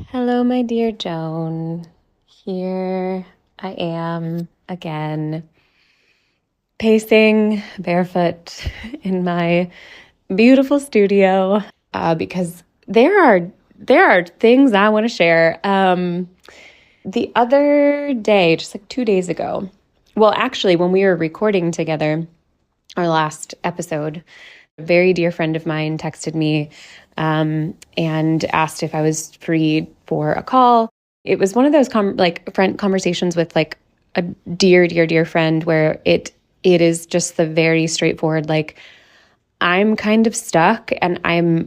Hello, my dear Joan. Here I am again, pacing barefoot in my beautiful studio because there are things I want to share. The other day, just like 2 days ago, well, actually, when we were recording together our last episode, a very dear friend of mine texted me and asked if I was free for a call. It was one of those friend conversations with like a dear, dear, dear friend where it is just the very straightforward, like, I'm kind of stuck and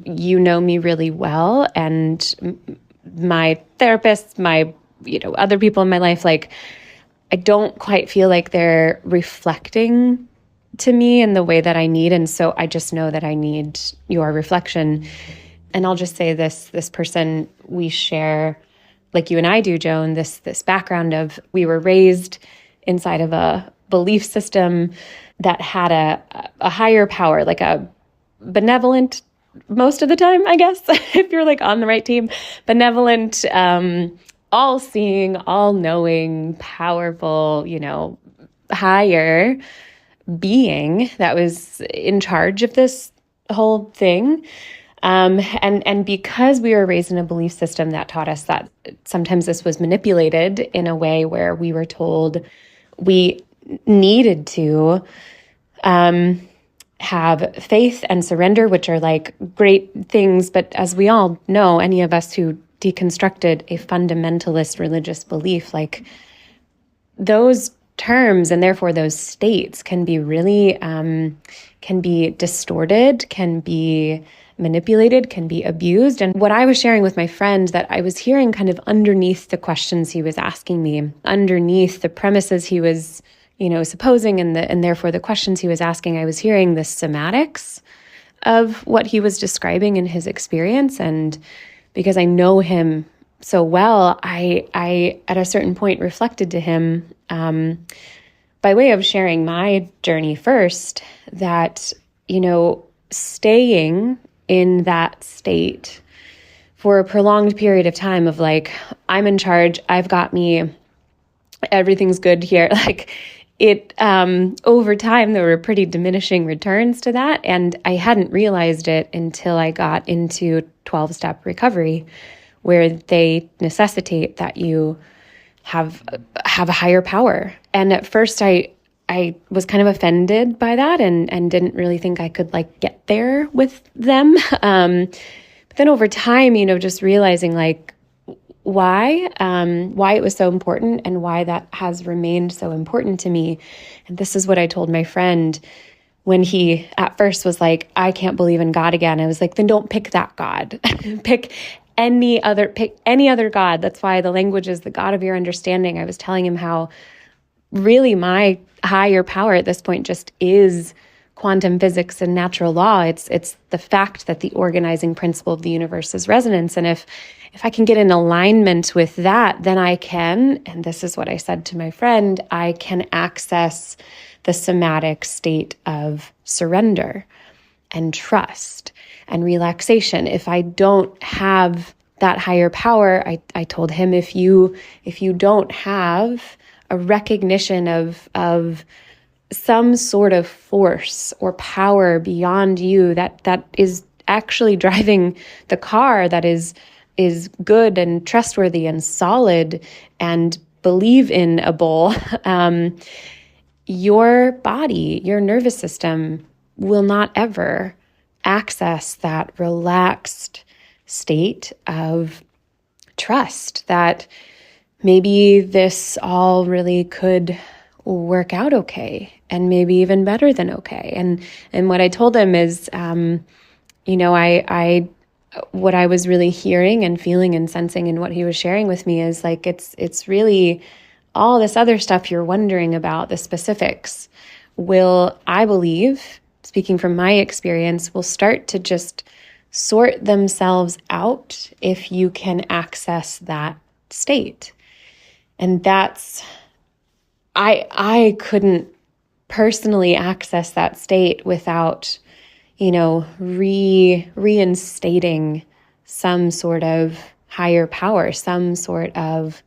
you know me really well. And my therapist, other people in my life, like, I don't quite feel like they're reflecting to me in the way that I need. And so I just know that I need your reflection. And I'll just say this person, we share, like you and I do, Joan, this background of we were raised inside of a belief system that had a higher power, like a benevolent, most of the time, I guess, if you're like on the right team, benevolent, all-seeing, all-knowing, powerful, higher being that was in charge of this whole thing. And because we were raised in a belief system that taught us that sometimes this was manipulated in a way where we were told we needed to have faith and surrender, which are like great things. But as we all know, any of us who deconstructed a fundamentalist religious belief, like those terms and therefore those states can be really, can be distorted, can be manipulated, can be abused. And what I was sharing with my friend that I was hearing kind of underneath the questions he was asking me, underneath the premises he was, supposing and therefore the questions he was asking, I was hearing the somatics of what he was describing in his experience. And because I know him so well, I at a certain point reflected to him by way of sharing my journey first that, staying in that state for a prolonged period of time of like, I'm in charge, I've got me, everything's good here. Like it, over time, there were pretty diminishing returns to that. And I hadn't realized it until I got into 12-step recovery, where they necessitate that you have a higher power. And at first I was kind of offended by that and didn't really think I could like get there with them. But then over time, just realizing like why it was so important and why that has remained so important to me. And this is what I told my friend when he at first was like, I can't believe in God again. I was like, then don't pick that God. pick any other God. That's why the language is the God of your understanding. I was telling him how really my higher power at this point just is quantum physics and natural law. It's the fact that the organizing principle of the universe is resonance. And if I can get in alignment with that, then I can, and this is what I said to my friend, I can access the somatic state of surrender and trust and relaxation. If I don't have that higher power, I told him, if you don't have a recognition of some sort of force or power beyond you that is actually driving the car, that is good and trustworthy and solid and believe-in-able, your body, your nervous system will not ever access that relaxed state of trust that maybe this all really could work out okay, and maybe even better than okay. And what I told him is, what I was really hearing and feeling and sensing and what he was sharing with me is like, it's really all this other stuff you're wondering about, the specifics, will, I believe, speaking from my experience, will start to just sort themselves out if you can access that state. And that's, I couldn't personally access that state without, reinstating some sort of higher power, some sort of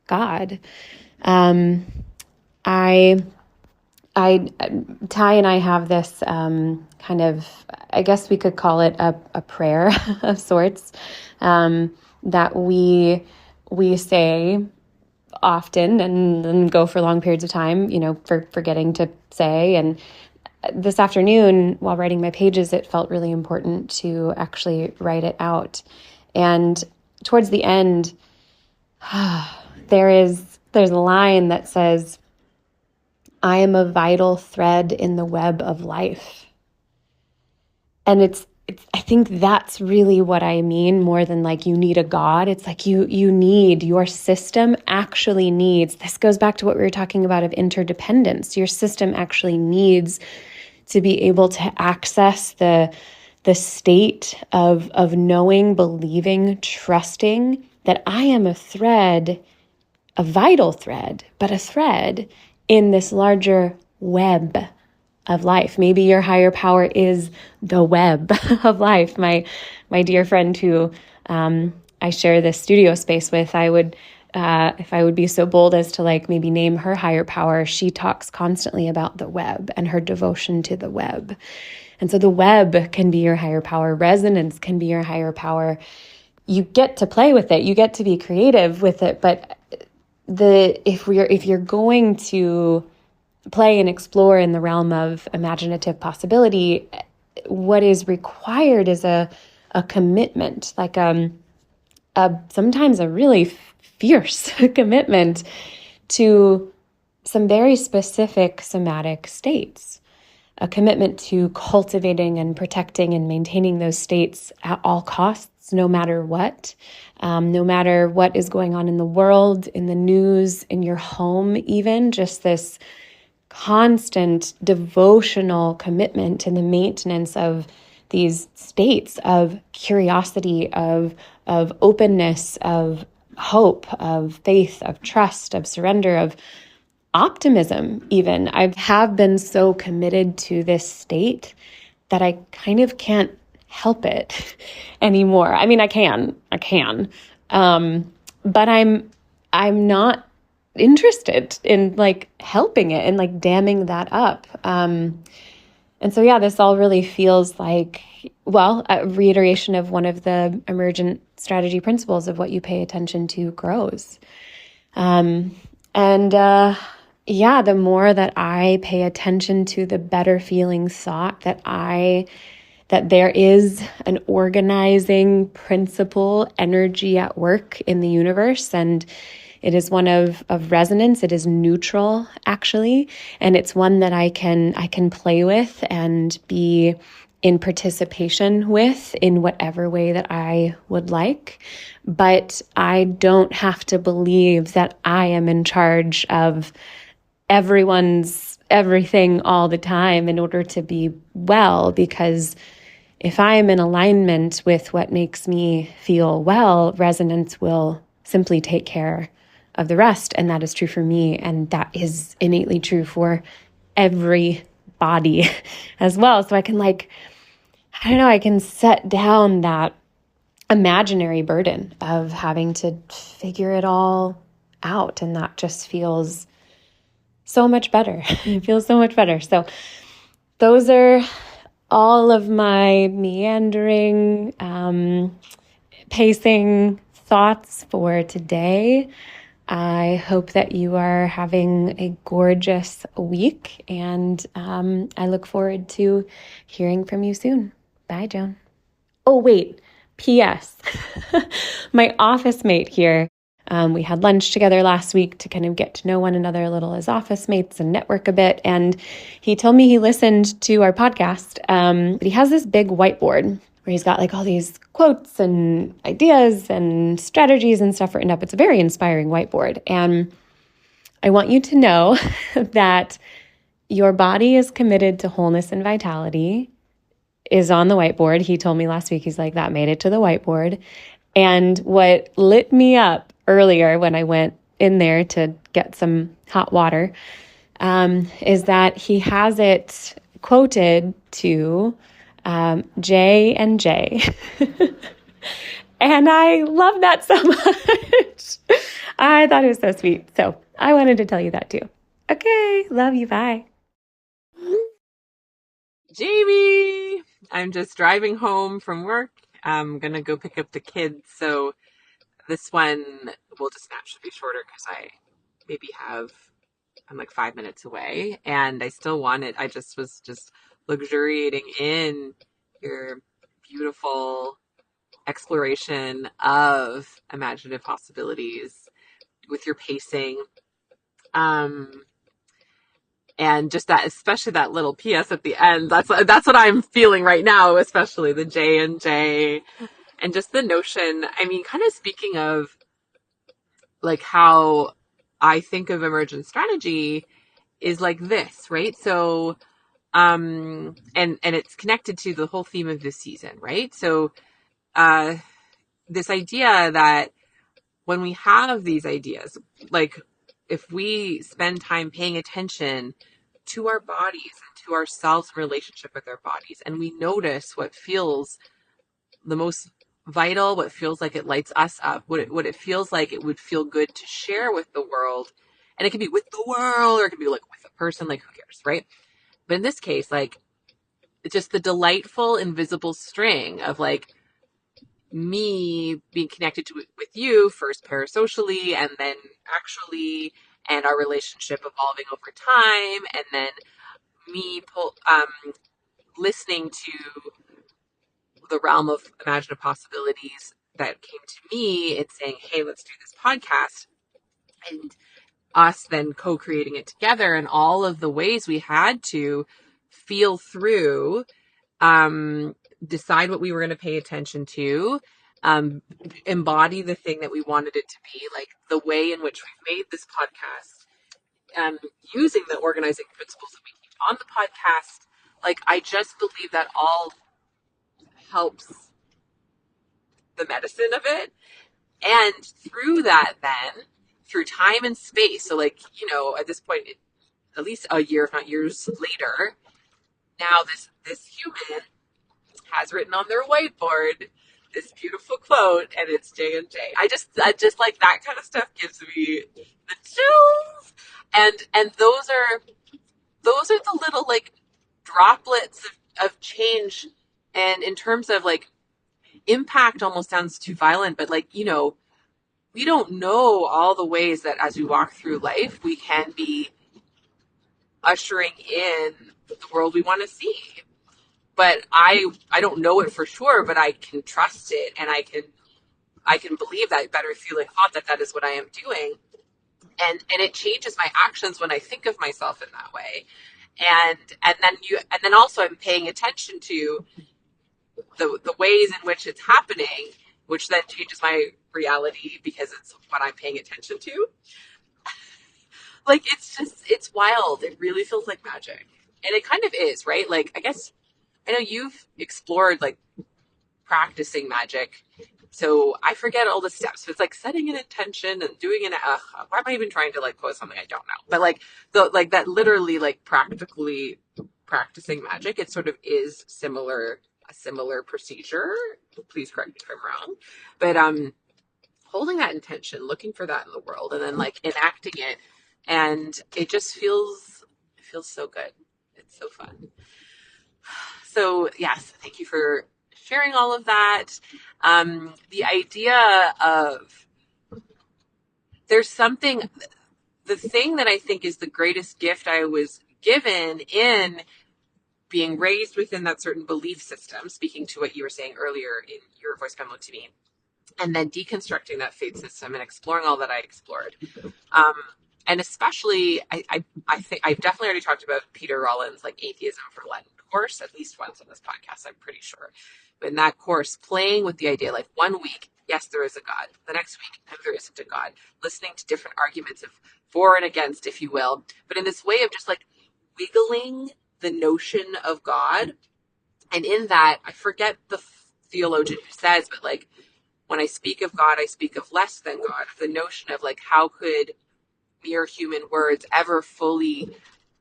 God. Ty and I have this kind of, I guess we could call it a prayer of sorts, that we say often and go for long periods of time, for forgetting to say. And this afternoon, while writing my pages, it felt really important to actually write it out. And towards the end, there's a line that says, "I am a vital thread in the web of life." And I think that's really what I mean, more than like you need a God. It's like you need, your system actually needs, this goes back to what we were talking about of interdependence. Your system actually needs to be able to access the state of knowing, believing, trusting that I am a thread, a vital thread, but a thread in this larger web of life. Maybe your higher power is the web of life. My dear friend who I share this studio space with, I would, if I would be so bold as to like maybe name her higher power, she talks constantly about the web and her devotion to the web. And so the web can be your higher power. Resonance can be your higher power. You get to play with it. You get to be creative with it. But if you're going to play and explore in the realm of imaginative possibility, what is required is a commitment, like sometimes a really fierce commitment to some very specific somatic states, a commitment to cultivating and protecting and maintaining those states at all costs, no matter what is going on in the world, in the news, in your home, even just this constant devotional commitment to the maintenance of these states of curiosity, of openness, of hope, of faith, of trust, of surrender, of optimism even. I have been so committed to this state that I kind of can't help it anymore. I mean, I can, but I'm not interested in like helping it and like damming that up. And so, yeah, this all really feels like, well, a reiteration of one of the emergent strategy principles of what you pay attention to grows. Yeah, the more that I pay attention to the better feeling thought that there is an organizing principle, energy at work in the universe, and it is one of resonance. It is neutral, actually, and it's one that I can play with and be in participation with in whatever way that I would like. But I don't have to believe that I am in charge of everyone's everything all the time in order to be well, because if I am in alignment with what makes me feel well, resonance will simply take care of the rest. And that is true for me. And that is innately true for every body as well. So I can I can set down that imaginary burden of having to figure it all out. And that just feels so much better. It feels so much better. So those are all of my meandering, pacing thoughts for today. I hope that you are having a gorgeous week, and I look forward to hearing from you soon. Bye, Joan. Oh, wait. P.S. My office mate here, we had lunch together last week to kind of get to know one another a little as office mates and network a bit. And he told me he listened to our podcast, but he has this big whiteboard where he's got like all these quotes and ideas and strategies and stuff written up. It's a very inspiring whiteboard. And I want you to know that your body is committed to wholeness and vitality is on the whiteboard. He told me last week, he's like, that made it to the whiteboard. And what lit me up earlier when I went in there to get some hot water is that he has it quoted to J and J. And I love that so much. I thought it was so sweet. So I wanted to tell you that too. Okay. Love you. Bye. Jamie, I'm just driving home from work. I'm gonna go pick up the kids. So this one will just naturally be shorter because I'm like 5 minutes away and I still wanted, I just was just luxuriating in your beautiful exploration of imaginative possibilities with your pacing. Um, and just that, especially that little PS at the end. That's what I'm feeling right now, especially the J and J, and just the notion. I mean, kind of speaking of like how I think of emergent strategy is like this, right? So, and it's connected to the whole theme of this season, right? So, uh, this idea that when we have these ideas, like if we spend time paying attention to our bodies and to ourselves in relationship with our bodies, and we notice what feels the most vital, what feels like it lights us up, what it feels like it would feel good to share with the world. And it can be with the world or it can be like with a person, like who cares, right? But in this case, like it's just the delightful invisible string of like me being connected to with you first parasocially and then actually, and our relationship evolving over time, and then me listening to the realm of imaginative possibilities that came to me and saying, hey, let's do this podcast, and us then co-creating it together, and all of the ways we had to feel through, um, decide what we were going to pay attention to, um, embody the thing that we wanted it to be, like the way in which we've made this podcast, using the organizing principles that we teach on the podcast. Like, I just believe that all helps the medicine of it. And through that, then, through time and space, so like, at this point, at least a year, if not years later, now this human has written on their whiteboard this beautiful quote, and it's J and J. I just like that kind of stuff gives me the chills, and those are the little like droplets of change, and in terms of like impact, almost sounds too violent, but like we don't know all the ways that as we walk through life we can be ushering in the world we want to see. But I don't know it for sure, but I can trust it, and I can believe that better feeling thought that is what I am doing. And it changes my actions when I think of myself in that way. And then also I'm paying attention to the ways in which it's happening, which then changes my reality because it's what I'm paying attention to. Like it's wild. It really feels like magic. And it kind of is, right? Like I guess I know you've explored like practicing magic. So I forget all the steps. So it's like setting an intention and doing an why am I even trying to like quote something I don't know? But like that literally like practically practicing magic, it sort of is a similar procedure. Please correct me if I'm wrong. But holding that intention, looking for that in the world, and then like enacting it, and it feels so good. It's so fun. So yes, thank you for sharing all of that. The idea of there's something, the thing that I think is the greatest gift I was given in being raised within that certain belief system, speaking to what you were saying earlier in your voice memo to me, and then deconstructing that faith system and exploring all that I explored. Um, and especially, I think I've definitely already talked about Peter Rollins' like Atheism for Lent course at least once on this podcast, I'm pretty sure. But in that course, playing with the idea, like 1 week, yes, there is a God. The next week, no, there isn't a God. Listening to different arguments of for and against, if you will. But in this way of just like wiggling the notion of God. And in that, I forget the theologian who says, but like when I speak of God, I speak of less than God. The notion of like, how could mere human words ever fully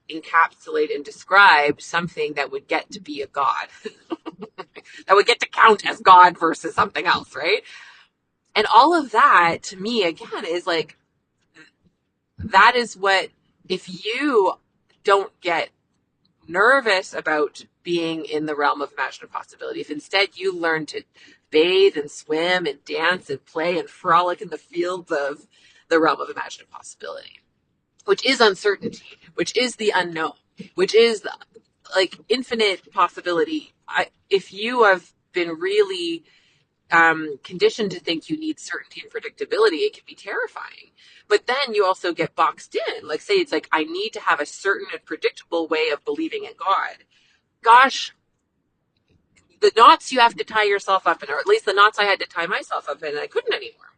encapsulate and describe something that would get to be a God? that would get to count as God versus something else, right? And all of that to me, again, is like, that is what, if you don't get nervous about being in the realm of imaginative possibility, if instead you learn to bathe and swim and dance and play and frolic in the fields of the realm of imaginative possibility, which is uncertainty, which is the unknown, which is like infinite possibility. If you have been really conditioned to think you need certainty and predictability, it can be terrifying. But then you also get boxed in. Like, say it's like, I need to have a certain and predictable way of believing in God. Gosh, the knots you have to tie yourself up in, or at least the knots I had to tie myself up in, and I couldn't anymore.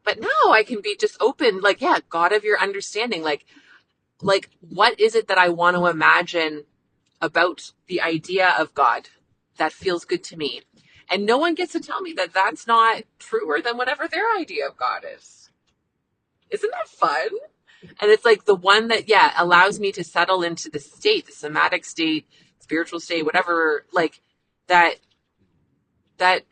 But now I can be just open, like, yeah, God of your understanding. Like, what is it that I want to imagine about the idea of God that feels good to me? And no one gets to tell me that that's not truer than whatever their idea of God is. Isn't that fun? And it's like the one that, yeah, allows me to settle into the state, the somatic state, spiritual state, whatever, like that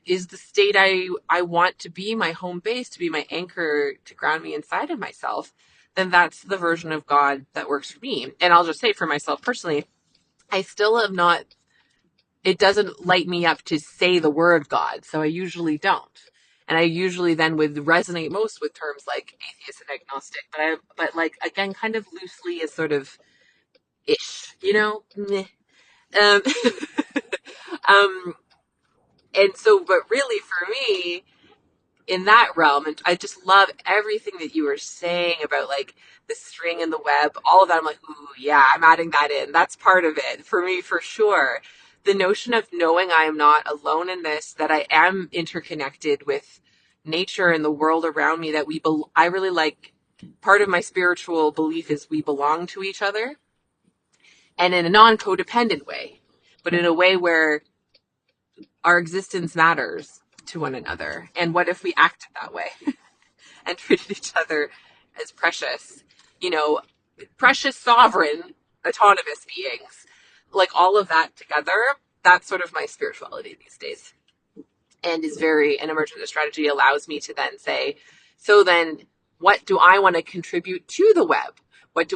is the state I want to be my home base, to be my anchor, to ground me inside of myself. Then that's the version of God that works for me. And I'll just say for myself personally, I still have not, it doesn't light me up to say the word God. So I usually don't. And I usually then would resonate most with terms like atheist and agnostic, but like, again, kind of loosely as sort of ish, you know? Meh. Um, um, and so, but really for me, in that realm, and I just love everything that you were saying about like the string and the web, all of that. I'm like, ooh, yeah, I'm adding that in. That's part of it for me, for sure. The notion of knowing I am not alone in this, that I am interconnected with nature and the world around me, that I really like, part of my spiritual belief is we belong to each other, and in a non-codependent way, but in a way where our existence matters to one another. And what if we acted that way and treated each other as precious, you know, precious, sovereign, autonomous beings? Like, all of that together, that's sort of my spirituality these days. And is very, an emergent strategy allows me to then say, so then what do I want to contribute to the web? What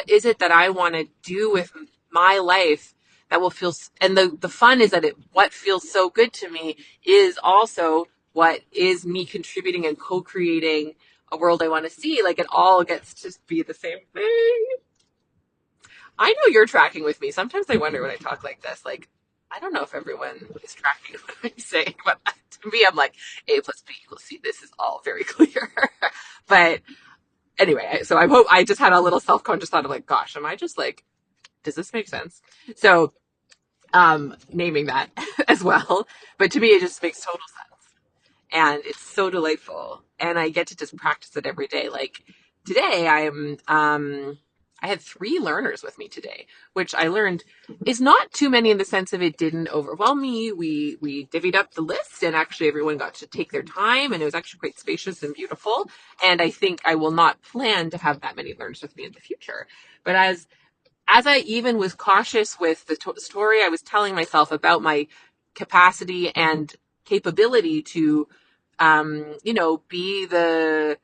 is it that I want to do with my life that will feel, and the fun is that what feels so good to me is also what is me contributing and co-creating a world I want to see. Like, it all gets to be the same thing. I know you're tracking with me. Sometimes I wonder when I talk like this, like, I don't know if everyone is tracking what I'm saying, but to me, I'm like, A plus B equals C. This is all very clear. But anyway, so I just had a little self-conscious thought of like, gosh, am I just like, does this make sense? So, naming that as well. But to me, it just makes total sense. And it's so delightful. And I get to just practice it every day. Like today, I had 3 learners with me today, which I learned is not too many in the sense of it didn't overwhelm me. We divvied up the list, and actually everyone got to take their time, and it was actually quite spacious and beautiful. And I think I will not plan to have that many learners with me in the future. But as I even was cautious with the story I was telling myself about my capacity and capability to, be the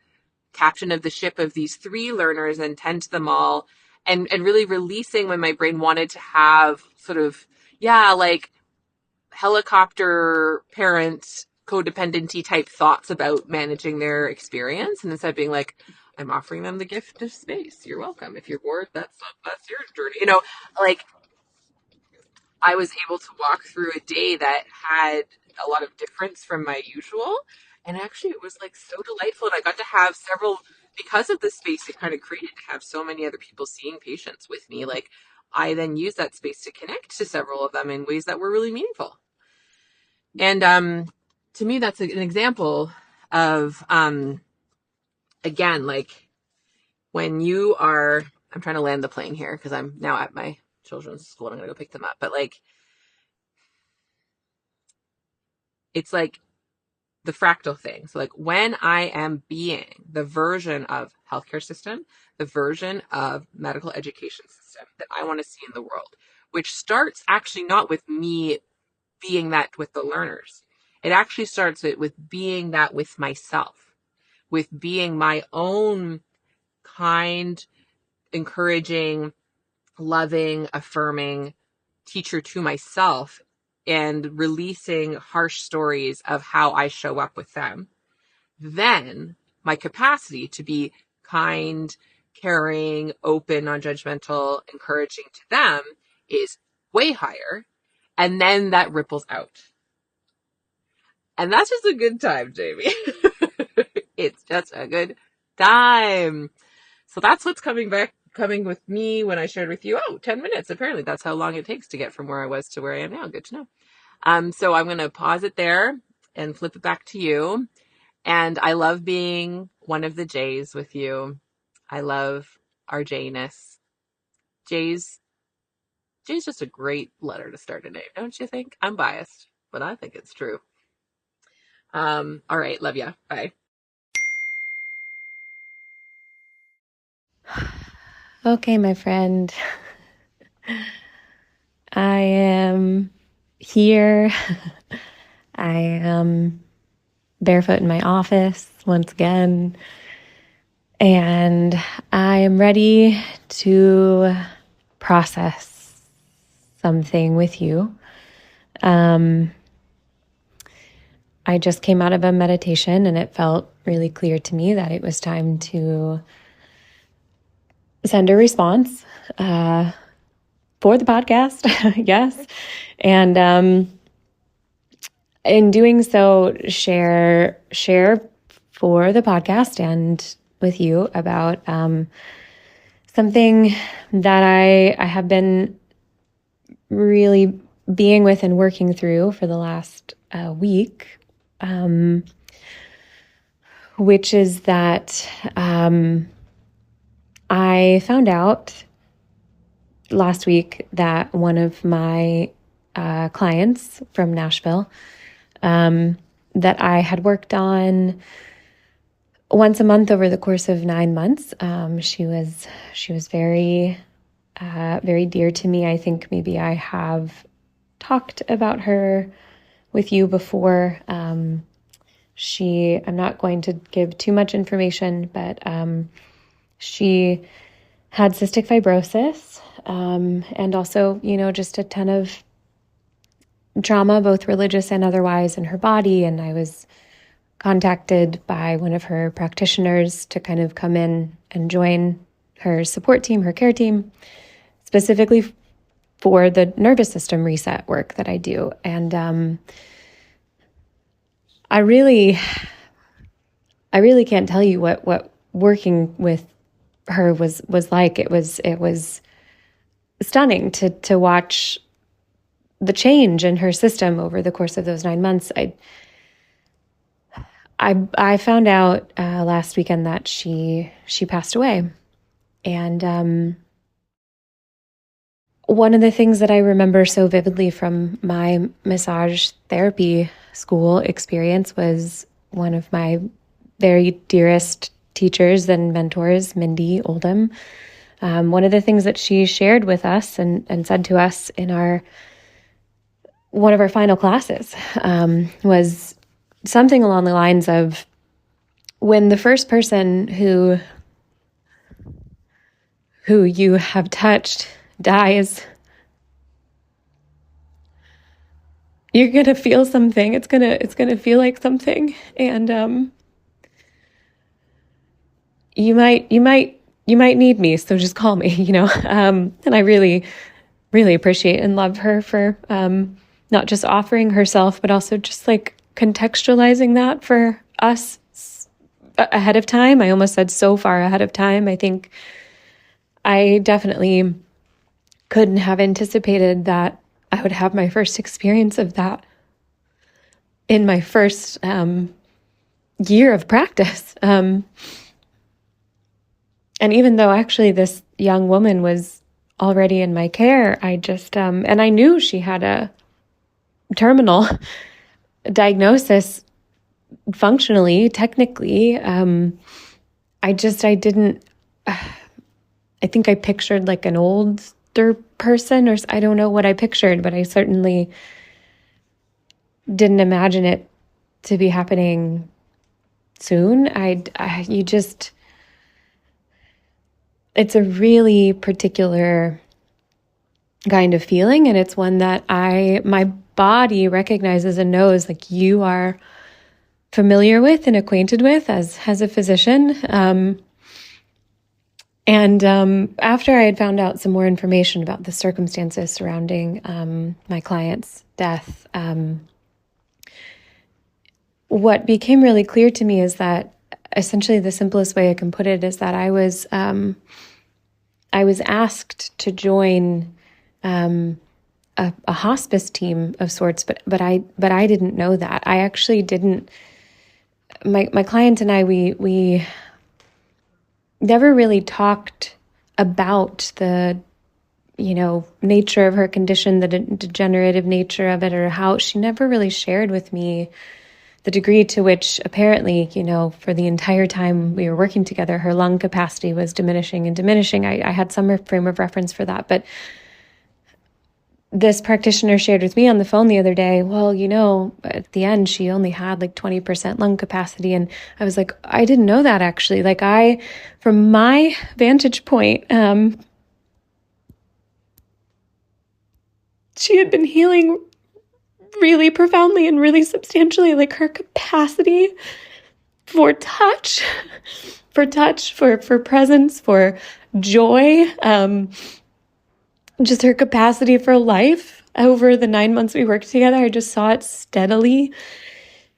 captain of the ship of these 3 learners and tend to them all, and really releasing when my brain wanted to have sort of, yeah, like helicopter parent codependency type thoughts about managing their experience. And instead of being like, I'm offering them the gift of space. You're welcome. If you're bored, that's your journey. Like, I was able to walk through a day that had a lot of difference from my usual. And actually, it was like so delightful. And I got to have several, because of the space it kind of created, to have so many other people seeing patients with me. Like, I then used that space to connect to several of them in ways that were really meaningful. And to me, that's an example of, again, like when you are, I'm trying to land the plane here because I'm now at my children's school and I'm going to go pick them up. But like, it's like the fractal thing. So like when I am being the version of healthcare system, the version of medical education system that I want to see in the world, which starts actually not with me being that with the learners. It actually starts with being that with myself, with being my own kind, encouraging, loving, affirming teacher to myself, and releasing harsh stories of how I show up with them. Then my capacity to be kind, caring, open, non-judgmental, encouraging to them is way higher. And then that ripples out. And that's just a good time, Jamie. It's just a good time. So that's what's coming with me when I shared with you. 10 minutes. Apparently that's how long it takes to get from where I was to where I am now. Good to know. So I'm going to pause it there and flip it back to you. And I love being one of the J's with you. I love our J-ness. J's just a great letter to start a name, don't you think? I'm biased, but I think it's true. All right. Love ya. Bye. Okay, my friend. I am here. I am barefoot in my office once again. And I am ready to process something with you. I just came out of a meditation and it felt really clear to me that it was time to send a response for the podcast. Yes. And in doing so, share for the podcast and with you about something that I have been really being with and working through for the last week, which is that I found out last week that one of my clients from Nashville that I had worked on once a month over the course of 9 months. She was very, very dear to me. I think maybe I have talked about her with you before. I'm not going to give too much information, but she had cystic fibrosis, and also, just a ton of trauma, both religious and otherwise, in her body. And I was contacted by one of her practitioners to kind of come in and join her support team, her care team, specifically for the nervous system reset work that I do. And I really can't tell you what working with her was like. It was stunning to watch the change in her system over the course of those 9 months. I found out last weekend that she passed away. And one of the things that I remember so vividly from my massage therapy school experience was one of my very dearest teachers and mentors, Mindy Oldham. One of the things that she shared with us and said to us in one of our final classes was something along the lines of, when the first person who you have touched dies, you're going to feel something. It's going to feel like something. And you might need me, so just call me, and I really, really appreciate and love her for not just offering herself, but also just like contextualizing that for us ahead of time. I almost said so far ahead of time. I think I definitely couldn't have anticipated that I would have my first experience of that in my first year of practice. And even though actually this young woman was already in my care, I just, and I knew she had a terminal diagnosis functionally, technically. I think I pictured like an older person, or I don't know what I pictured, but I certainly didn't imagine it to be happening soon. It's a really particular kind of feeling, and it's one that my body recognizes and knows, like, you are familiar with and acquainted with as a physician. After I had found out some more information about the circumstances surrounding my client's death, what became really clear to me is that essentially the simplest way I can put it is that I was asked to join a hospice team of sorts, but I didn't know that. I actually didn't. My client and I, we never really talked about the nature of her condition, the degenerative nature of it, or how she never really shared with me the degree to which apparently, for the entire time we were working together, her lung capacity was diminishing and diminishing. I had some frame of reference for that, but this practitioner shared with me on the phone the other day, well, at the end, she only had like 20% lung capacity. And I was like, I didn't know that actually. Like from my vantage point, she had been healing really profoundly and really substantially. Like her capacity for touch, for presence, for joy, just her capacity for life. Over the 9 months we worked together, I just saw it steadily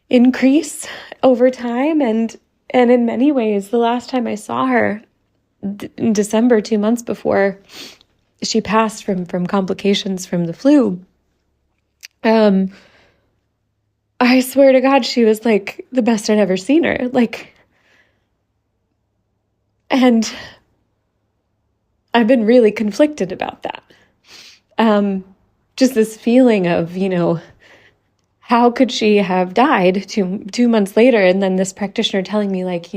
increase over time. And in many ways, the last time I saw her in December, 2 months before she passed from complications from the flu, I swear to God, she was like the best I'd ever seen her. And I've been really conflicted about that. Just this feeling of, how could she have died two months later? And then this practitioner telling me, like,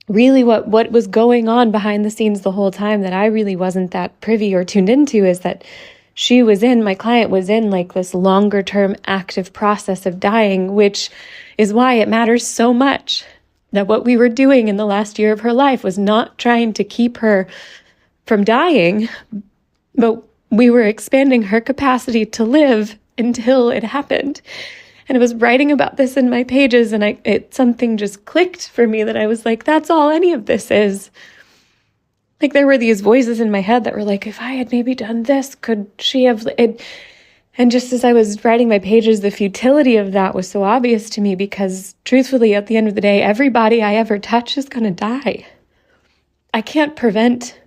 really what was going on behind the scenes the whole time that I really wasn't that privy or tuned into is that my client was in like this longer term active process of dying, which is why it matters so much that what we were doing in the last year of her life was not trying to keep her from dying, but we were expanding her capacity to live until it happened. And I was writing about this in my pages, and something just clicked for me that I was like, that's all any of this is. Like, there were these voices in my head that were like, if I had maybe done this, could she have it? And just as I was writing my pages, the futility of that was so obvious to me, because truthfully, at the end of the day, everybody I ever touch is going to die. I can't prevent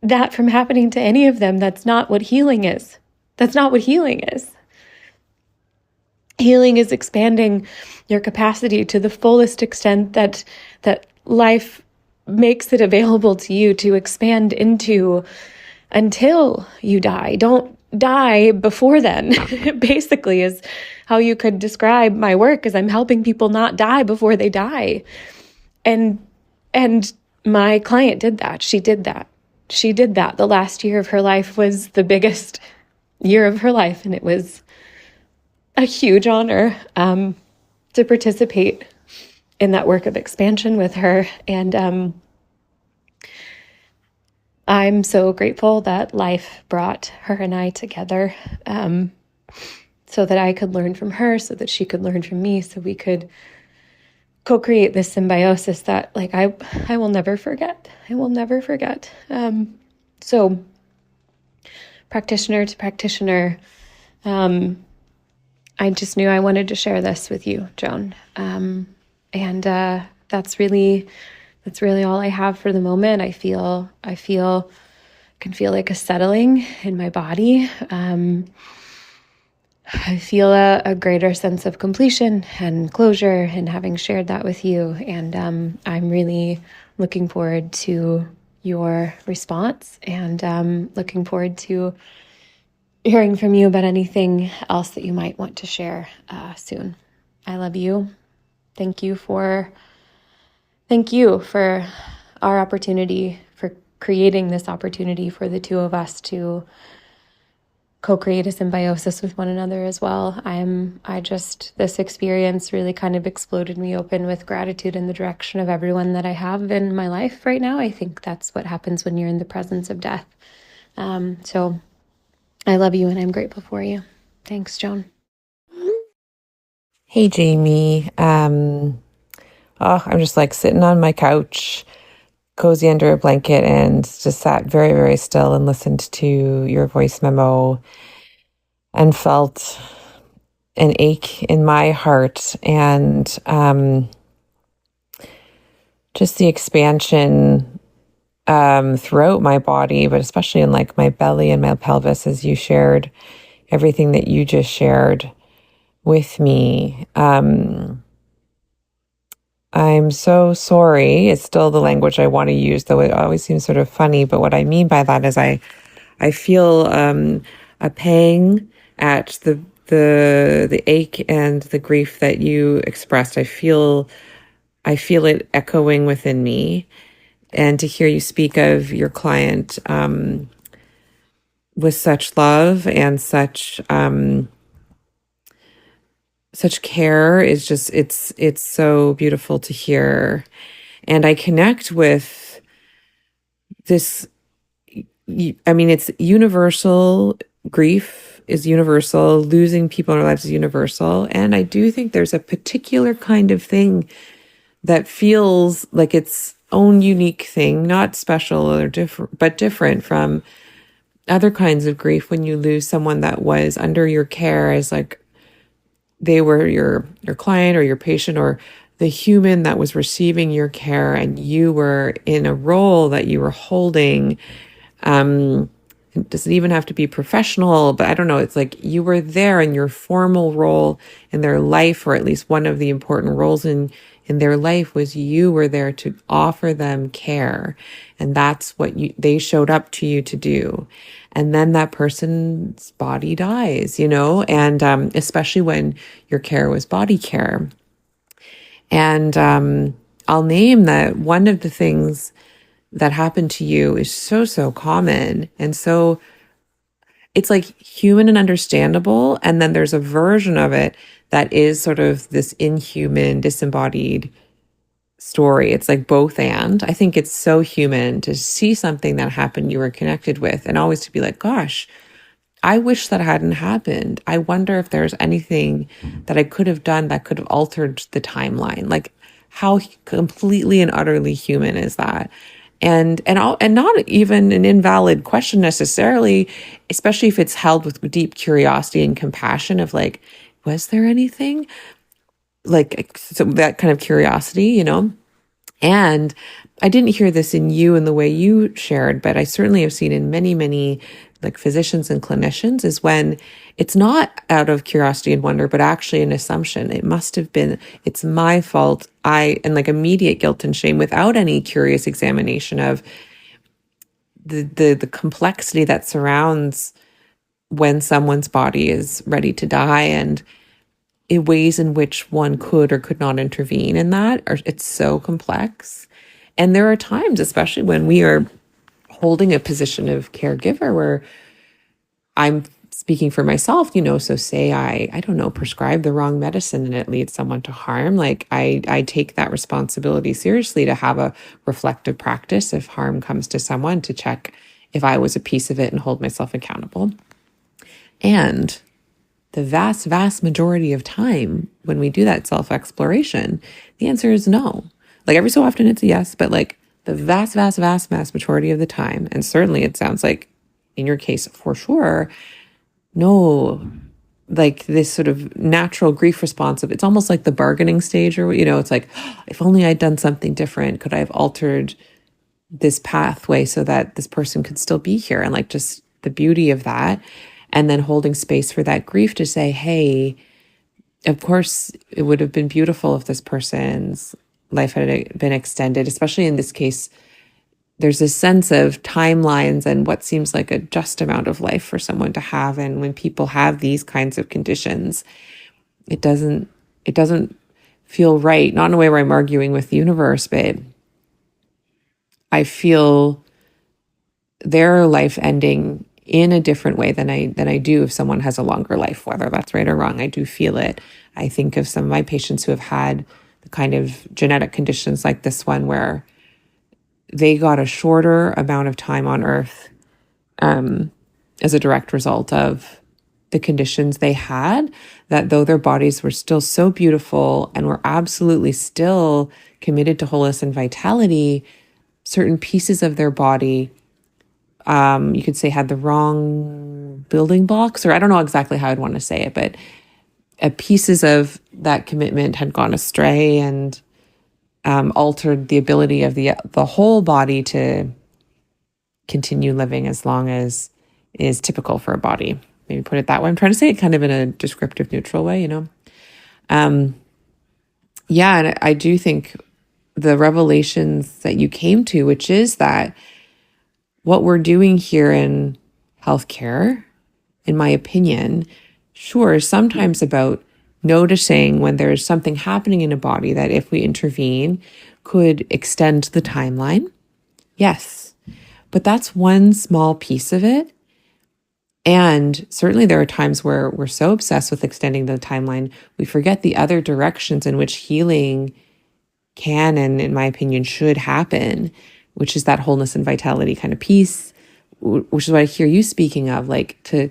that from happening to any of them. That's not what healing is. That's not what healing is. Healing is expanding your capacity to the fullest extent that life makes it available to you to expand into until you die. Don't die before then, basically, is how you could describe my work, is I'm helping people not die before they die. And my client did that. She did that. The last year of her life was the biggest year of her life, and it was a huge honor to participate in that work of expansion with her. And I'm so grateful that life brought her and I together, so that I could learn from her, so that she could learn from me, so we could co-create this symbiosis that, like, I will never forget. I will never forget. So practitioner to practitioner, I just knew I wanted to share this with you, Joan. And that's really all I have for the moment. I can feel like a settling in my body. I feel a greater sense of completion and closure in having shared that with you. And I'm really looking forward to your response, and looking forward to hearing from you about anything else that you might want to share soon. I love you. Thank you for our opportunity, for creating this opportunity for the two of us to co-create a symbiosis with one another as well. This experience really kind of exploded me open with gratitude in the direction of everyone that I have in my life right now. I think that's what happens when you're in the presence of death. So I love you and I'm grateful for you. Thanks, Joan. Hey, Jamie. I'm just like sitting on my couch, cozy under a blanket, and just sat very, very still and listened to your voice memo and felt an ache in my heart and just the expansion throughout my body, but especially in like my belly and my pelvis as you shared everything that you just shared with me. I'm so sorry. It's still the language I want to use, though it always seems sort of funny. But what I mean by that is I feel a pang at the ache and the grief that you expressed. I feel it echoing within me. And to hear you speak of your client with such love and such care is just it's so beautiful to hear. And I connect with this. I mean, it's universal. Grief is universal. Losing people in our lives is universal. And I do think there's a particular kind of thing that feels like its own unique thing, not special or different, but different from other kinds of grief when you lose someone that was under your care as like they were your client or your patient or the human that was receiving your care, and you were in a role that you were holding. It doesn't even have to be professional, but I don't know. It's like you were there in your formal role in their life, or at least one of the important roles in their life was you were there to offer them care. And that's what they showed up to you to do. And then that person's body dies, and especially when your care was body care. And I'll name that one of the things that happened to you is so, so common. And so it's like human and understandable. And then there's a version of it that is sort of this inhuman, disembodied story. It's like both. And I think it's so human to see something that happened you were connected with and always to be like, gosh, I wish that hadn't happened. I wonder if there's anything that I could have done that could have altered the timeline. Like how completely and utterly human is that? And not even an invalid question necessarily, especially if it's held with deep curiosity and compassion of like, was there anything? Like so that kind of curiosity, And I didn't hear this in you in the way you shared, but I certainly have seen in many, many like physicians and clinicians is when it's not out of curiosity and wonder, but actually an assumption. It must have been, it's my fault. And like immediate guilt and shame without any curious examination of the complexity that surrounds when someone's body is ready to die and in ways in which one could or could not intervene in that. It's so complex. And there are times, especially when we are holding a position of caregiver where I'm speaking for myself, so say I don't know, prescribe the wrong medicine and it leads someone to harm. Like I take that responsibility seriously to have a reflective practice if harm comes to someone to check if I was a piece of it and hold myself accountable. And the vast, vast majority of time when we do that self-exploration, the answer is no. Like every so often it's a yes, but like the vast, vast, vast, vast majority of the time, and certainly it sounds like in your case for sure, no, like this sort of natural grief response of it's almost like the bargaining stage or, it's like, if only I'd done something different, could I have altered this pathway so that this person could still be here? And like just the beauty of that. And then holding space for that grief to say, hey, of course, it would have been beautiful if this person's life had been extended, especially in this case. There's this sense of timelines and what seems like a just amount of life for someone to have. And when people have these kinds of conditions, it doesn't feel right. Not in a way where I'm arguing with the universe, but I feel their life ending in a different way than I do if someone has a longer life, whether that's right or wrong. I do feel it. I think of some of my patients who have had the kind of genetic conditions like this one where they got a shorter amount of time on earth as a direct result of the conditions they had, that though their bodies were still so beautiful and were absolutely still committed to wholeness and vitality, certain pieces of their body, you could say, had the wrong building blocks, or I don't know exactly how I'd want to say it, but pieces of that commitment had gone astray and altered the ability of the whole body to continue living as long as is typical for a body. Maybe put it that way. I'm trying to say it kind of in a descriptive, neutral way, you know? Yeah, and I do think the revelations that you came to, which is that what we're doing here in healthcare, in my opinion, sure, is sometimes about noticing when there's something happening in a body that if we intervene could extend the timeline. Yes, but that's one small piece of it. And certainly there are times where we're so obsessed with extending the timeline, we forget the other directions in which healing can, and in my opinion, should happen, which is that wholeness and vitality kind of piece, which is what I hear you speaking of, like to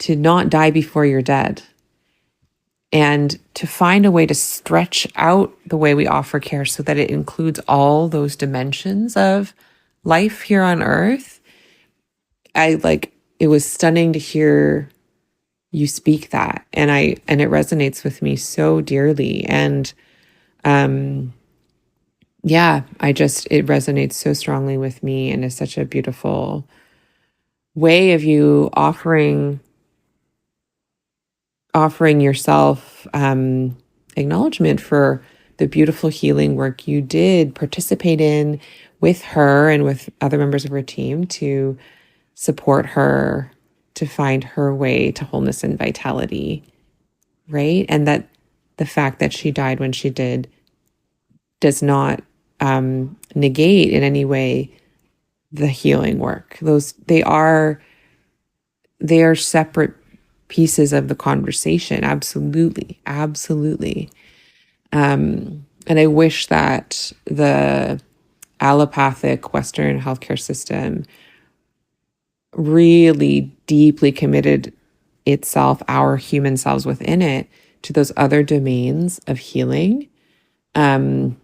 not die before you're dead, and to find a way to stretch out the way we offer care so that it includes all those dimensions of life here on earth. It was stunning to hear you speak that, and it resonates with me so dearly. And yeah, it resonates so strongly with me, and is such a beautiful way of you offering yourself acknowledgement for the beautiful healing work you did participate in with her and with other members of her team to support her to find her way to wholeness and vitality, right? And that the fact that she died when she did does not negate in any way the healing work. They are separate pieces of the conversation. Absolutely. And I wish that the allopathic Western healthcare system really deeply committed itself, our human selves within it, to those other domains of healing, and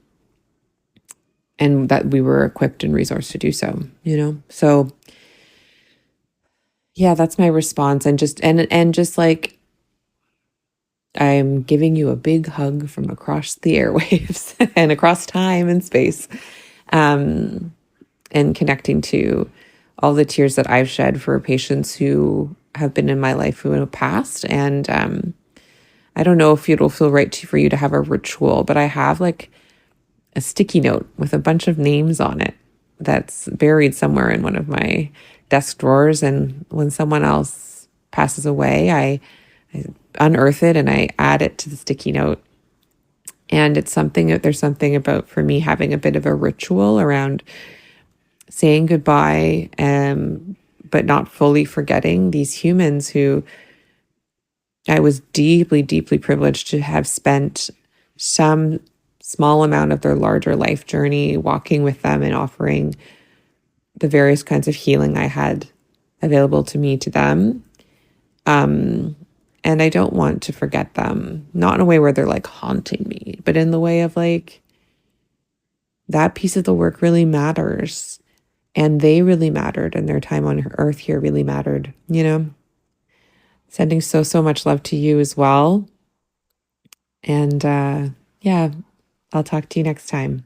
that we were equipped and resourced to do so, you know? So yeah, that's my response. And just like, I'm giving you a big hug from across the airwaves and across time and space, and connecting to all the tears that I've shed for patients who have been in my life who have passed. And I don't know if it'll feel right for you to have a ritual, but I have like a sticky note with a bunch of names on it that's buried somewhere in one of my desk drawers. And when someone else passes away, I unearth it and I add it to the sticky note. And there's something about, for me, having a bit of a ritual around saying goodbye, but not fully forgetting these humans who I was deeply, deeply privileged to have spent some small amount of their larger life journey walking with them and offering the various kinds of healing I had available to me to them. And I don't want to forget them, not in a way where they're like haunting me, but in the way of like, that piece of the work really matters. And they really mattered, and their time on earth here really mattered, you know? Sending so much love to you as well. And yeah, I'll talk to you next time.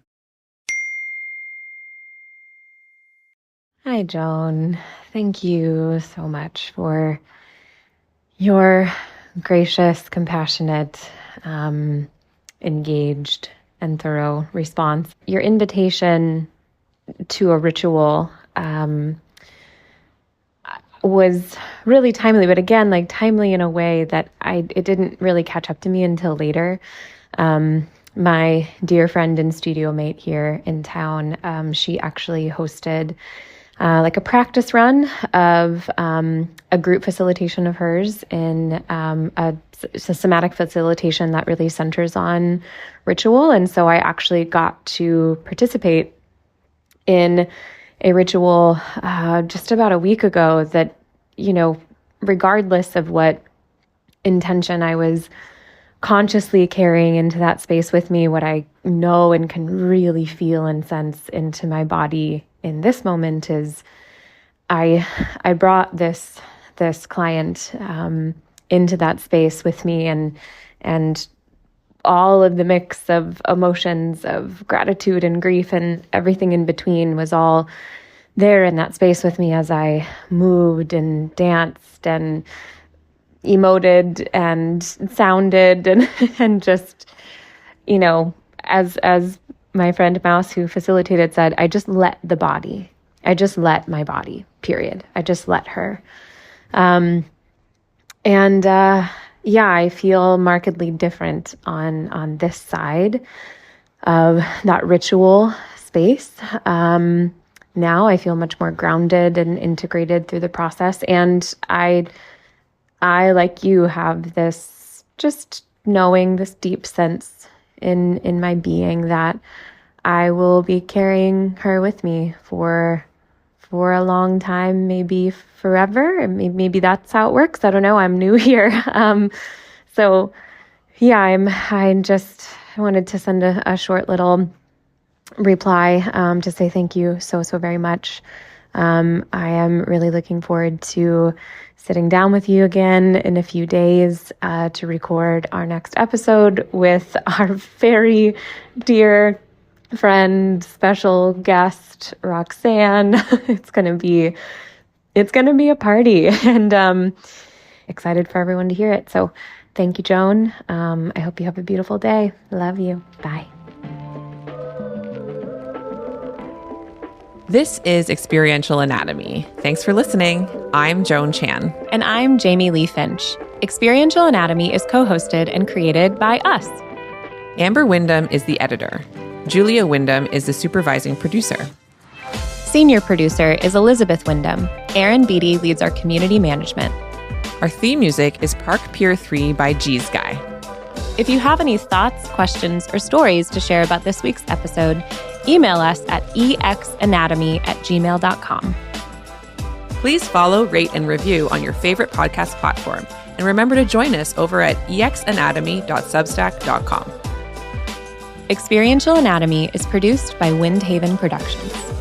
Hi, Joan. Thank you so much for your gracious, compassionate, engaged, and thorough response. Your invitation to a ritual was really timely, but again, like timely in a way that it didn't really catch up to me until later. My dear friend and studio mate here in town, she actually hosted like a practice run of a group facilitation of hers in a somatic facilitation that really centers on ritual. And so I actually got to participate in a ritual just about a week ago that, regardless of what intention I was consciously carrying into that space with me, what I know and can really feel and sense into my body in this moment is I brought this client into that space with me, and all of the mix of emotions of gratitude and grief and everything in between was all there in that space with me as I moved and danced and emoted and sounded and just, as my friend Mouse who facilitated said, I just let my body, period. I just let her. I feel markedly different on this side of that ritual space. Now I feel much more grounded and integrated through the process. And I, like you, have this just knowing, this deep sense in my being that I will be carrying her with me for a long time, maybe forever. Maybe that's how it works. I don't know. I'm new here. I wanted to send a short little reply to say thank you so very much. I am really looking forward to sitting down with you again in a few days to record our next episode with our very dear friend, special guest, Roxanne. It's gonna be a party, and excited for everyone to hear it. So thank you, Joan. I hope you have a beautiful day. Love you. Bye. This is Experiential Anatomy. Thanks for listening. I'm Joan Chan. And I'm Jamie Lee Finch. Experiential Anatomy is co-hosted and created by us. Amber Wyndham is the editor. Julia Wyndham is the supervising producer. Senior producer is Elizabeth Wyndham. Aaron Beatty leads our community management. Our theme music is Park Pier 3 by G's Guy. If you have any thoughts, questions, or stories to share about this week's episode, email us at exanatomy@gmail.com. Please follow, rate, and review on your favorite podcast platform. And remember to join us over at exanatomy.substack.com. Experiential Anatomy is produced by Windhaven Productions.